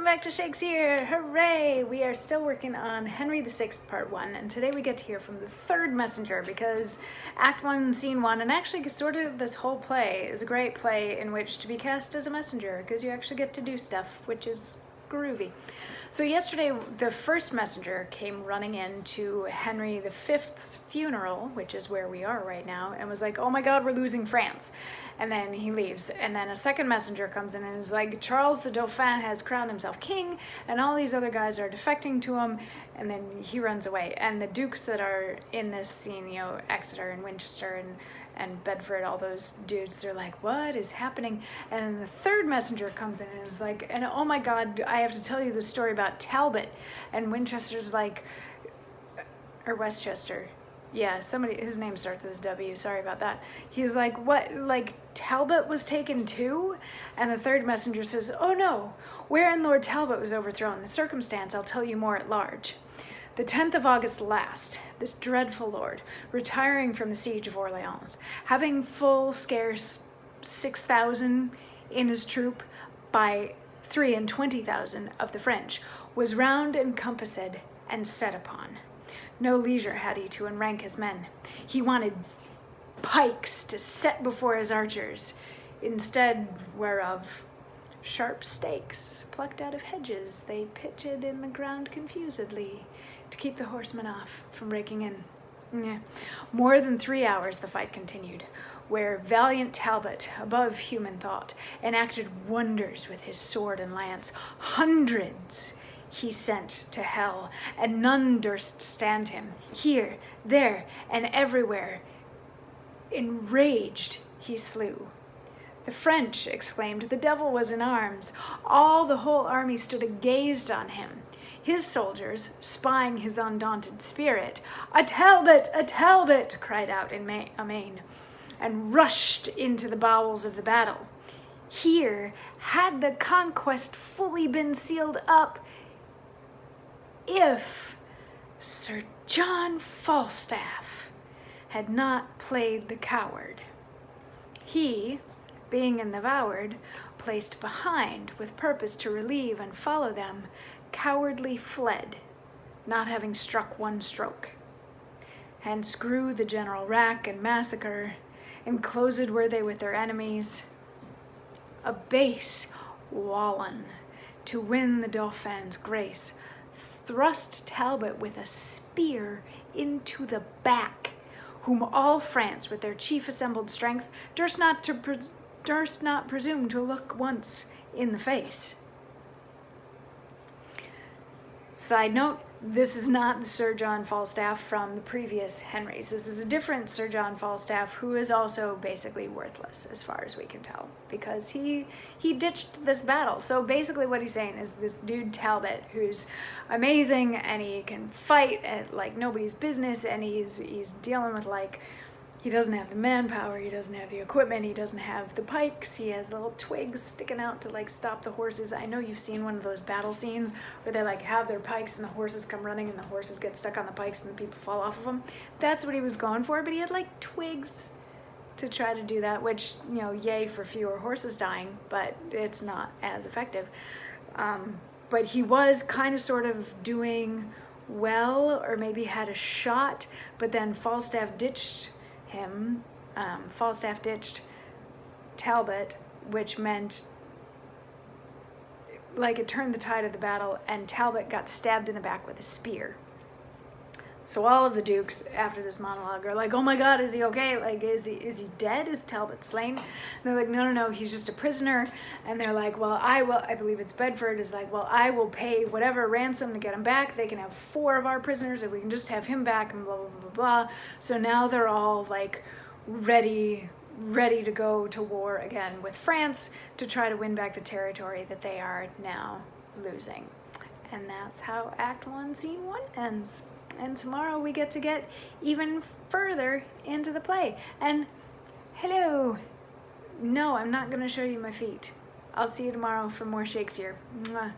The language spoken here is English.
back to Shakesyear! Hooray! We are still working on Henry VI Part 1, and today we get to hear from the third messenger, because Act 1, Scene 1, and actually sort of this whole play is a great play in which to be cast as a messenger, because you actually get to do stuff, which is groovy. So yesterday, the first messenger came running in to Henry V's funeral, which is where we are right now, and was like, oh my god, we're losing France. And then he leaves. And then a second messenger comes in and is like, Charles the Dauphin has crowned himself king, and all these other guys are defecting to him, and then he runs away. And the dukes that are in this scene, you know, Exeter and Winchester and Bedford, all those dudes, they're like, what is happening? And the third messenger comes in and is like, and oh my god, I have to tell you the story about Talbot. And Winchester's like, or Westchester. Yeah, somebody, his name starts with a W, sorry about that. He's like, what, like, Talbot was taken too? And the third messenger says, oh no, wherein Lord Talbot was overthrown, the circumstance I'll tell you more at large. The 10th of August last, this dreadful lord, retiring from the siege of Orleans, having full scarce 6,000 in his troop by 23,000 of the French, was round encompassed and set upon. No leisure had he to enrank his men. He wanted pikes to set before his archers, instead whereof sharp stakes plucked out of hedges they pitched in the ground confusedly, to keep the horsemen off from breaking in. More than 3 hours the fight continued, where valiant Talbot, above human thought, enacted wonders with his sword and lance. Hundreds he sent to hell, and none durst stand him. Here, there, and everywhere, enraged he slew. The French exclaimed, the devil was in arms. All the whole army stood agazed on him. His soldiers, spying his undaunted spirit, a Talbot, cried out in amain, and rushed into the bowels of the battle. Here had the conquest fully been sealed up, if Sir John Falstaff had not played the coward. He, being in the vaward, placed behind with purpose to relieve and follow them, cowardly fled, not having struck one stroke. Hence grew the general wrack and massacre, enclosed were they with their enemies. A base Wallen, to win the Dauphin's grace, thrust Talbot with a spear into the back, whom all France, with their chief assembled strength, durst not presume to look once in the face. Side note, this is not the Sir John Falstaff from the previous Henrys. This is a different Sir John Falstaff, who is also basically worthless as far as we can tell, because he ditched this battle. So basically what he's saying is this dude Talbot, who's amazing and he can fight at like nobody's business, and he's dealing with, like, he doesn't have the manpower, he doesn't have the equipment, he doesn't have the pikes, he has little twigs sticking out to like stop the horses. I know you've seen one of those battle scenes where they like have their pikes and the horses come running and the horses get stuck on the pikes and the people fall off of them. That's what he was going for, but he had like twigs to try to do that, which, you know, yay for fewer horses dying, but it's not as effective. But he was kind of sort of doing well, or maybe had a shot, but then Falstaff ditched him. Falstaff ditched Talbot, which meant, like, it turned the tide of the battle, and Talbot got stabbed in the back with a spear. So all of the dukes after this monologue are like, oh my god, is he okay? Like, is he dead? Is Talbot slain? And they're like, no, he's just a prisoner. And they're like, well, I believe it's Bedford, is like, well, I will pay whatever ransom to get him back. They can have 4 of our prisoners if we can just have him back, and blah, blah, blah, blah. So now they're all like ready to go to war again with France to try to win back the territory that they are now losing. And that's how Act 1, Scene 1 ends. And tomorrow we get to get even further into the play. And hello. No, I'm not going to show you my feet. I'll see you tomorrow for more Shakesyear. Mwah.